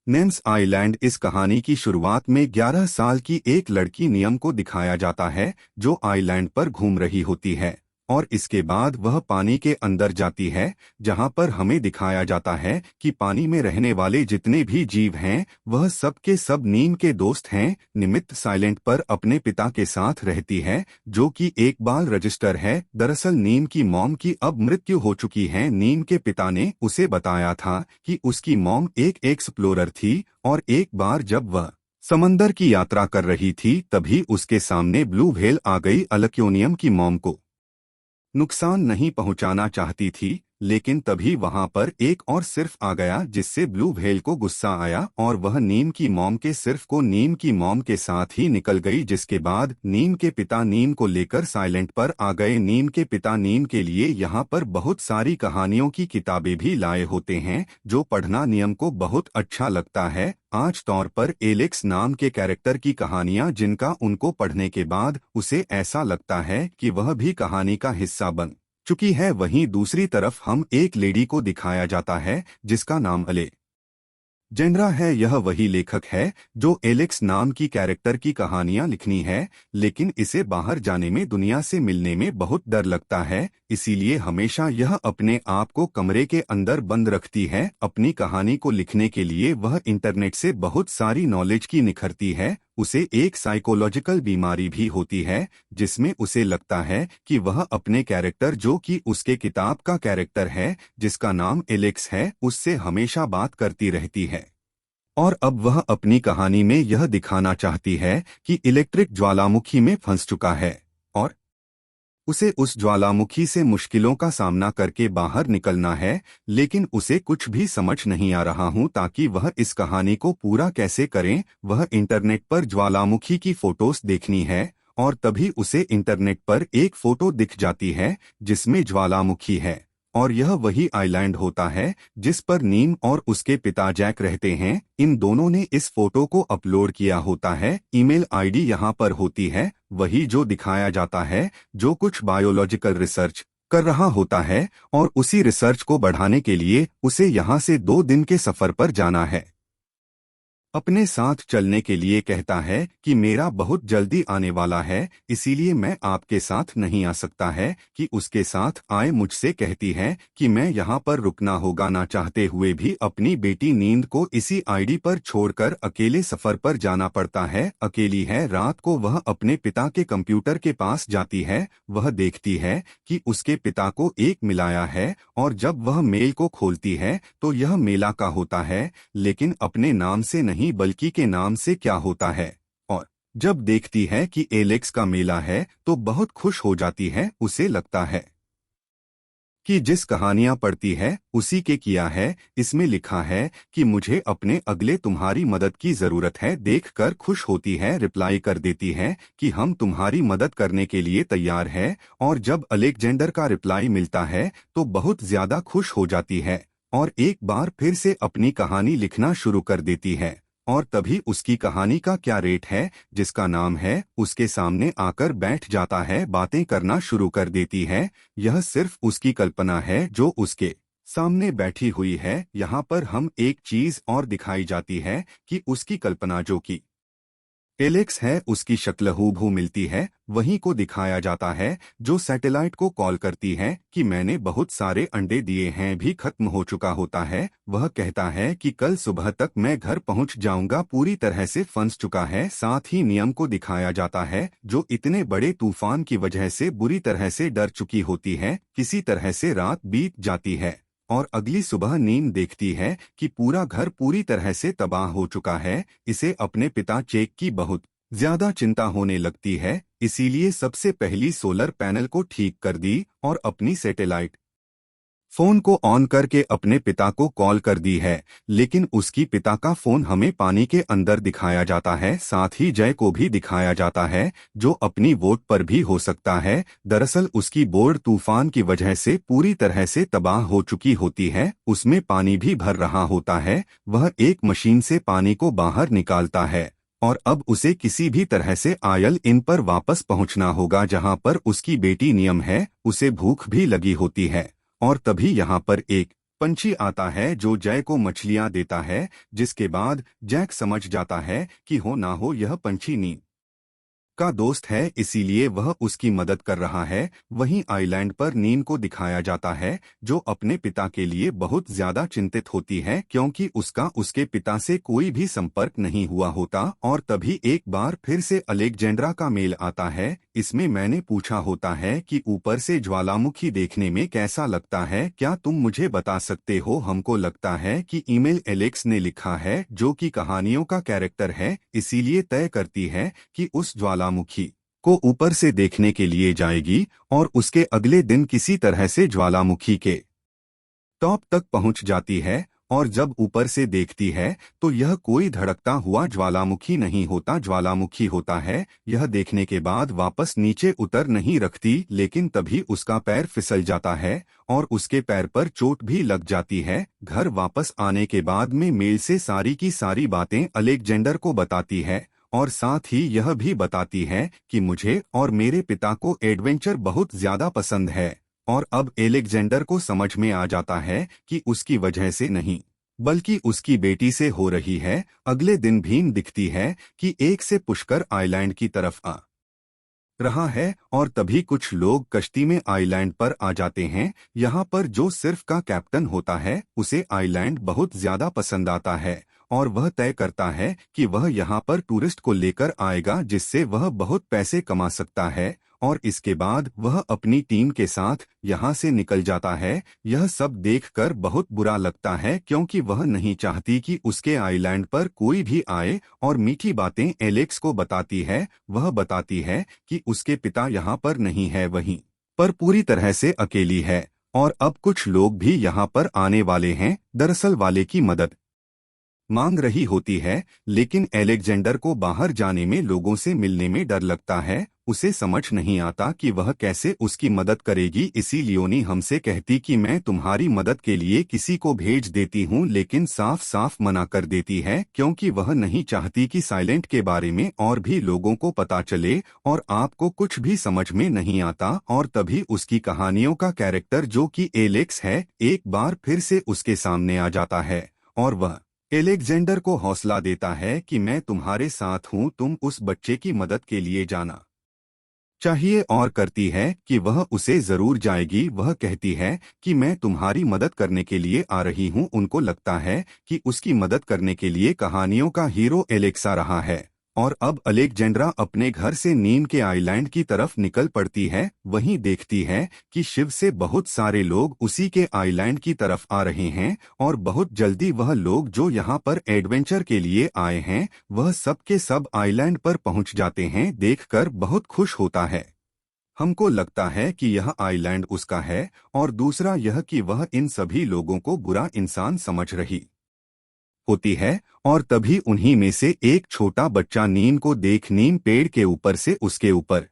Names island. इस कहानी की शुरुआत में 11 साल की एक लड़की नियम को दिखाया जाता है जो आइलैंड पर घूम रही होती है और इसके बाद वह पानी के अंदर जाती है जहां पर हमें दिखाया जाता है कि पानी में रहने वाले जितने भी जीव हैं वह सब के सब नीम के दोस्त हैं। निमित्त साइलेंट पर अपने पिता के साथ रहती है जो कि एक बाल रजिस्टर है। दरअसल नीम की मॉम की अब मृत्यु हो चुकी है। नीम के पिता ने उसे बताया था कि उसकी मॉम एक एक्सप्लोरर थी और एक बार जब वह समंदर की यात्रा कर रही थी तभी उसके सामने ब्लू व्हेल आ गई। अल्क्योनियम की मॉम को नुकसान नहीं पहुंचाना चाहती थी लेकिन तभी वहां पर एक और सिर्फ आ गया जिससे ब्लू व्हेल को गुस्सा आया और वह नीम की मॉम के सिर्फ को नीम की मॉम के साथ ही निकल गई। जिसके बाद नीम के पिता नीम को लेकर साइलेंट पर आ गए। नीम के पिता नीम के लिए यहाँ पर बहुत सारी कहानियों की किताबें भी लाए होते हैं जो पढ़ना नियम को बहुत अच्छा लगता है। आज तौर पर एलेक्स नाम के कैरेक्टर की कहानियां जिनका उनको पढ़ने के बाद उसे ऐसा लगता है कि वह भी कहानी का हिस्सा बन चुकी है। वहीं दूसरी तरफ हम एक लेडी को दिखाया जाता है जिसका नाम अले जेंड्रा है। यह वही लेखक है जो एलेक्स नाम की कैरेक्टर की कहानियां लिखनी है लेकिन इसे बाहर जाने में दुनिया से मिलने में बहुत डर लगता है। इसीलिए हमेशा यह अपने आप को कमरे के अंदर बंद रखती है। अपनी कहानी को लिखने के लिए वह इंटरनेट से बहुत सारी नॉलेज की निखरती है। उसे एक साइकोलॉजिकल बीमारी भी होती है जिसमें उसे लगता है कि वह अपने कैरेक्टर जो कि उसके किताब का कैरेक्टर है जिसका नाम एलेक्स है उससे हमेशा बात करती रहती है। और अब वह अपनी कहानी में यह दिखाना चाहती है कि इलेक्ट्रिक ज्वालामुखी में फंस चुका है और उसे उस ज्वालामुखी से मुश्किलों का सामना करके बाहर निकलना है लेकिन उसे कुछ भी समझ नहीं आ रहा हूं ताकि वह इस कहानी को पूरा कैसे करें। वह इंटरनेट पर ज्वालामुखी की फोटोज देखनी है और तभी उसे इंटरनेट पर एक फोटो दिख जाती है जिसमें ज्वालामुखी है और यह वही आइलैंड होता है जिस पर नीम और उसके पिता जैक रहते हैं। इन दोनों ने इस फोटो को अपलोड किया होता है। ईमेल आईडी यहाँ पर होती है वही जो दिखाया जाता है जो कुछ बायोलॉजिकल रिसर्च कर रहा होता है और उसी रिसर्च को बढ़ाने के लिए उसे यहाँ से 2 दिन के सफर पर जाना है। अपने साथ चलने के लिए कहता है कि मेरा बहुत जल्दी आने वाला है इसीलिए मैं आपके साथ नहीं आ सकता है कि उसके साथ आए। मुझसे कहती है कि मैं यहाँ पर रुकना होगा। ना चाहते हुए भी अपनी बेटी नींद को इसी आईडी पर छोड़कर अकेले सफर पर जाना पड़ता है। अकेली है। रात को वह अपने पिता के कंप्यूटर के पास जाती है। वह देखती है कि उसके पिता को एक मिलाया है और जब वह मेल को खोलती है तो यह मेला का होता है लेकिन अपने नाम से नहीं बल्कि के नाम से क्या होता है। और जब देखती है कि एलेक्स का मेला है तो बहुत खुश हो जाती है। उसे लगता है कि जिस कहानियां पढ़ती है उसी के किया है। इसमें लिखा है कि मुझे अपने अगले तुम्हारी मदद की जरूरत है। देखकर खुश होती है। रिप्लाई कर देती है कि हम तुम्हारी मदद करने के लिए तैयार है और जब अलेक्जेंडर का रिप्लाई मिलता है तो बहुत ज्यादा खुश हो जाती है और एक बार फिर से अपनी कहानी लिखना शुरू कर देती है। और तभी उसकी कहानी का क्या रेट है जिसका नाम है उसके सामने आकर बैठ जाता है। बातें करना शुरू कर देती है। यह सिर्फ उसकी कल्पना है जो उसके सामने बैठी हुई है। यहाँ पर हम एक चीज और दिखाई जाती है कि उसकी कल्पना जो कि एलेक्स है उसकी शक्ल हूबहू मिलती है। वहीं को दिखाया जाता है जो सैटेलाइट को कॉल करती है कि मैंने बहुत सारे अंडे दिए हैं भी खत्म हो चुका होता है। वह कहता है कि कल सुबह तक मैं घर पहुंच जाऊंगा। पूरी तरह से फंस चुका है। साथ ही नियम को दिखाया जाता है जो इतने बड़े तूफान की वजह से बुरी तरह से डर चुकी होती है। किसी तरह से रात बीत जाती है और अगली सुबह नींद देखती है कि पूरा घर पूरी तरह से तबाह हो चुका है। इसे अपने पिता चेक की बहुत ज्यादा चिंता होने लगती है इसीलिए सबसे पहली सोलर पैनल को ठीक कर दी और अपनी सैटेलाइट फोन को ऑन करके अपने पिता को कॉल कर दी है लेकिन उसकी पिता का फोन हमें पानी के अंदर दिखाया जाता है। साथ ही जय को भी दिखाया जाता है जो अपनी वोट पर भी हो सकता है। दरअसल उसकी बोर्ड तूफान की वजह से पूरी तरह से तबाह हो चुकी होती है। उसमें पानी भी भर रहा होता है। वह एक मशीन से पानी को बाहर निकालता है और अब उसे किसी भी तरह से आयल इन पर वापस पहुंचना होगा जहां पर उसकी बेटी नियम है। उसे भूख भी लगी होती है और तभी यहाँ पर एक पंछी आता है जो जय को मछलियां देता है, जिसके बाद जैक समझ जाता है कि हो ना हो यह पंछी नी का दोस्त है, इसीलिए वह उसकी मदद कर रहा है। वहीं आइलैंड पर नीन को दिखाया जाता है जो अपने पिता के लिए बहुत ज्यादा चिंतित होती है क्योंकि उसका उसके पिता से कोई भी संपर्क नहीं हुआ होता। और तभी एक बार फिर से अलेक्जेंड्रा का मेल आता है। इसमें मैंने पूछा होता है कि ऊपर से ज्वालामुखी देखने में कैसा लगता है, क्या तुम मुझे बता सकते हो? हमको लगता है कि ईमेल एलेक्स ने लिखा है जो कि कहानियों का कैरेक्टर है, इसीलिए तय करती है कि उस ज्वालामुखी को ऊपर से देखने के लिए जाएगी और उसके अगले दिन किसी तरह से ज्वालामुखी के टॉप तक पहुंच जाती है। और जब ऊपर से देखती है तो यह कोई धड़कता हुआ ज्वालामुखी नहीं होता, ज्वालामुखी होता है। यह देखने के बाद वापस नीचे उतर नहीं रखती, लेकिन तभी उसका पैर फिसल जाता है और उसके पैर पर चोट भी लग जाती है। घर वापस आने के बाद में मेल से सारी की सारी बातें अलेक्जेंडर को बताती है और साथ ही यह भी बताती है कि मुझे और मेरे पिता को एडवेंचर बहुत ज्यादा पसंद है। और अब एलेक्जेंडर को समझ में आ जाता है कि उसकी वजह से नहीं बल्कि उसकी बेटी से हो रही है। अगले दिन भीम दिखती है कि एक से पुष्कर आइलैंड की तरफ आ रहा है और तभी कुछ लोग कश्ती में आइलैंड पर आ जाते हैं। यहाँ पर जो सिर्फ का कैप्टन होता है उसे आइलैंड बहुत ज्यादा पसंद आता है और वह तय करता है कि वह यहाँ पर टूरिस्ट को लेकर आएगा जिससे वह बहुत पैसे कमा सकता है। और इसके बाद वह अपनी टीम के साथ यहाँ से निकल जाता है। यह सब देखकर बहुत बुरा लगता है क्योंकि वह नहीं चाहती कि उसके आइलैंड पर कोई भी आए और मीठी बातें एलेक्स को बताती है। वह बताती है कि उसके पिता यहाँ पर नहीं है, वहीं पर पूरी तरह से अकेली है और अब कुछ लोग भी यहाँ पर आने वाले हैं। दरअसल वाले की मदद मांग रही होती है, लेकिन एलेक्जेंडर को बाहर जाने में, लोगों से मिलने में डर लगता है। उसे समझ नहीं आता कि वह कैसे उसकी मदद करेगी। इसी लियोनी हमसे कहती कि मैं तुम्हारी मदद के लिए किसी को भेज देती हूँ, लेकिन साफ साफ मना कर देती है क्योंकि वह नहीं चाहती कि साइलेंट के बारे में और भी लोगों को पता चले और आपको कुछ भी समझ में नहीं आता। और तभी उसकी कहानियों का कैरेक्टर जो कि एलेक्स है एक बार फिर से उसके सामने आ जाता है और वह एलेक्जेंडर को हौसला देता है कि मैं तुम्हारे साथ हूं, तुम उस बच्चे की मदद के लिए जाना चाहिए। और करती है कि वह उसे जरूर जाएगी। वह कहती है कि मैं तुम्हारी मदद करने के लिए आ रही हूं। उनको लगता है कि उसकी मदद करने के लिए कहानियों का हीरो एलेक्सा रहा है। और अब अलेक्जेंड्रा अपने घर से नीम के आइलैंड की तरफ निकल पड़ती है। वहीं देखती है कि शिव से बहुत सारे लोग उसी के आइलैंड की तरफ आ रहे हैं और बहुत जल्दी वह लोग जो यहाँ पर एडवेंचर के लिए आए हैं वह सब के सब आइलैंड पर पहुँच जाते हैं। देखकर बहुत खुश होता है। हमको लगता है कि यह आइलैंड उसका है और दूसरा यह कि वह इन सभी लोगों को बुरा इंसान समझ रही होती है। और तभी उन्हीं में से एक छोटा बच्चा नीम को देख नीम पेड़ के ऊपर से उसके ऊपर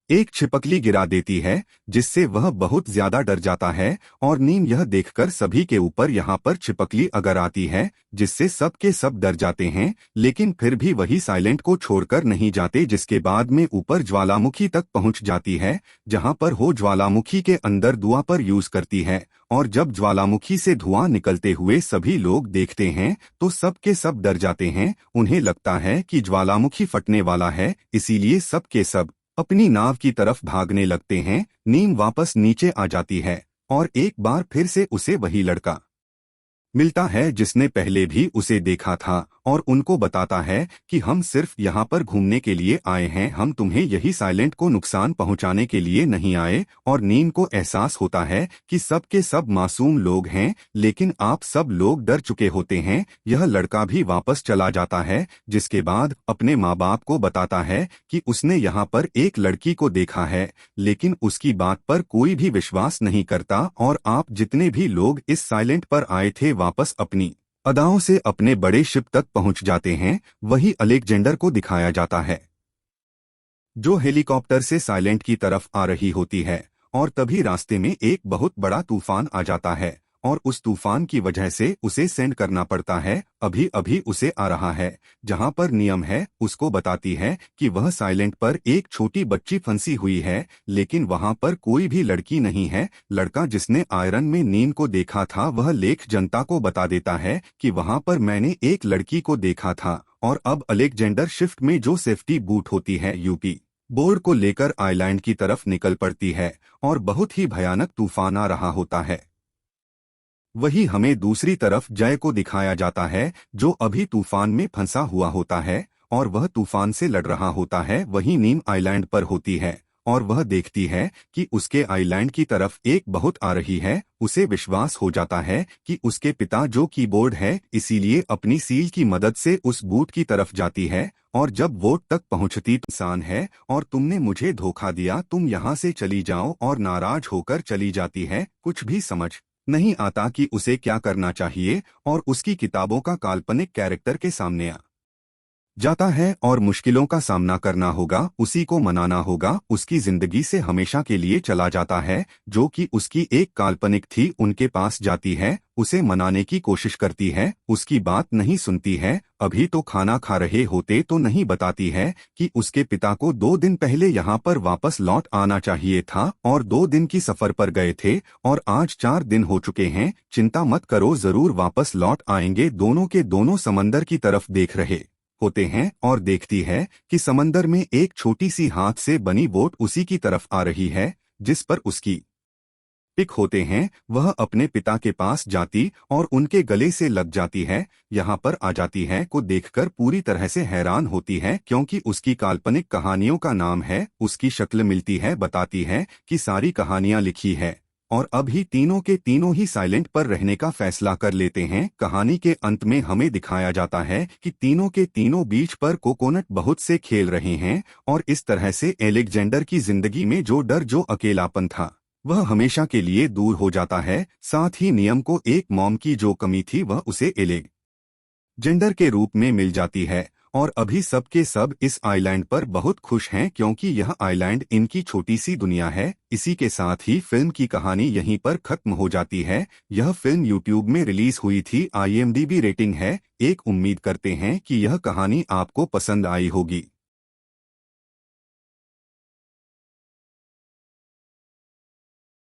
एक छिपकली गिरा देती है, जिससे वह बहुत ज्यादा डर जाता है। और नीम यह देखकर सभी के ऊपर यहाँ पर छिपकली अगर आती है जिससे सब के सब डर जाते हैं, लेकिन फिर भी वही साइलेंट को छोड़कर नहीं जाते, जिसके बाद में ऊपर ज्वालामुखी तक पहुंच जाती है जहां पर वो ज्वालामुखी के अंदर धुआं पर यूज करती है। और जब ज्वालामुखी से धुआं निकलते हुए सभी लोग देखते हैं तो सब के सब डर जाते हैं। उन्हें लगता है कि ज्वालामुखी फटने वाला है, इसीलिए सब के सब अपनी नाव की तरफ भागने लगते हैं। नीम वापस नीचे आ जाती है और एक बार फिर से उसे वही लड़का मिलता है जिसने पहले भी उसे देखा था और उनको बताता है कि हम सिर्फ यहाँ पर घूमने के लिए आए हैं, हम तुम्हें यही साइलेंट को नुकसान पहुँचाने के लिए नहीं आए। और नीम को एहसास होता है कि सब के सब मासूम लोग हैं, लेकिन आप सब लोग डर चुके होते हैं। यह लड़का भी वापस चला जाता है, जिसके बाद अपने माँ बाप को बताता है कि उसने यहाँ पर एक लड़की को देखा है, लेकिन उसकी बात पर कोई भी विश्वास नहीं करता। और आप जितने भी लोग इस साइलेंट पर आए थे वापस अपनी अदाओं से अपने बड़े शिप तक पहुंच जाते हैं। वही अलेक्जेंडर को दिखाया जाता है जो हेलीकॉप्टर से साइलेंट की तरफ आ रही होती है। और तभी रास्ते में एक बहुत बड़ा तूफान आ जाता है और उस तूफान की वजह से उसे सेंड करना पड़ता है, अभी अभी उसे आ रहा है। जहां पर नियम है उसको बताती है कि वह साइलेंट पर एक छोटी बच्ची फंसी हुई है, लेकिन वहां पर कोई भी लड़की नहीं है। लड़का जिसने आयरन में नीम को देखा था वह लेख जनता को बता देता है कि वहां पर मैंने एक लड़की को देखा था। और अब अलेक्जेंडर शिफ्ट में जो सेफ्टी बूट होती है यूपी बोर्ड को लेकर आइलैंड की तरफ निकल पड़ती है और बहुत ही भयानक तूफान आ रहा होता है। वही हमें दूसरी तरफ जय को दिखाया जाता है जो अभी तूफान में फंसा हुआ होता है और वह तूफान से लड़ रहा होता है। वही नीम आइलैंड पर होती है और वह देखती है कि उसके आइलैंड की तरफ एक बहुत आ रही है। उसे विश्वास हो जाता है कि उसके पिता जो कीबोर्ड है, इसीलिए अपनी सील की मदद से उस बूट की तरफ जाती है। और जब वोट तक पहुंचती इंसान है और तुमने मुझे धोखा दिया, तुम यहाँ से चली जाओ, और नाराज होकर चली जाती है। कुछ भी समझ नहीं आता कि उसे क्या करना चाहिए और उसकी किताबों का काल्पनिक कैरेक्टर के सामने आ जाता है और मुश्किलों का सामना करना होगा, उसी को मनाना होगा। उसकी जिंदगी से हमेशा के लिए चला जाता है। जो कि उसकी एक काल्पनिक थी उनके पास जाती है, उसे मनाने की कोशिश करती है, उसकी बात नहीं सुनती है। अभी तो खाना खा रहे होते तो नहीं बताती है कि उसके पिता को 2 दिन पहले यहाँ पर वापस लौट आना चाहिए था और 2 दिन की सफर पर गए थे और आज 4 दिन हो चुके हैं। चिंता मत करो, जरूर वापस लौट आएंगे। दोनों के दोनों समंदर की तरफ देख रहे होते हैं और देखती है कि समंदर में एक छोटी सी हाथ से बनी बोट उसी की तरफ आ रही है जिस पर उसकी पिक होते हैं। वह अपने पिता के पास जाती और उनके गले से लग जाती है। यहाँ पर आ जाती है को देखकर पूरी तरह से हैरान होती है, क्योंकि उसकी काल्पनिक कहानियों का नाम है। उसकी शक्ल मिलती है, बताती है कि सारी कहानियां लिखी है और अब ही तीनों के तीनों ही साइलेंट पर रहने का फैसला कर लेते हैं। कहानी के अंत में हमें दिखाया जाता है कि तीनों के तीनों बीच पर कोकोनट बहुत से खेल रहे हैं और इस तरह से एलेक्जेंडर की जिंदगी में जो डर, जो अकेलापन था, वह हमेशा के लिए दूर हो जाता है। साथ ही नियम को एक मॉम की जो कमी थी वह उसे एलेक्जेंडर के रूप में मिल जाती है और अभी सब के सब इस आइलैंड पर बहुत खुश हैं, क्योंकि यह आइलैंड इनकी छोटी सी दुनिया है। इसी के साथ ही फिल्म की कहानी यहीं पर खत्म हो जाती है। यह फिल्म यूट्यूब में रिलीज हुई थी। IMDb रेटिंग है 1। उम्मीद करते हैं कि यह कहानी आपको पसंद आई होगी।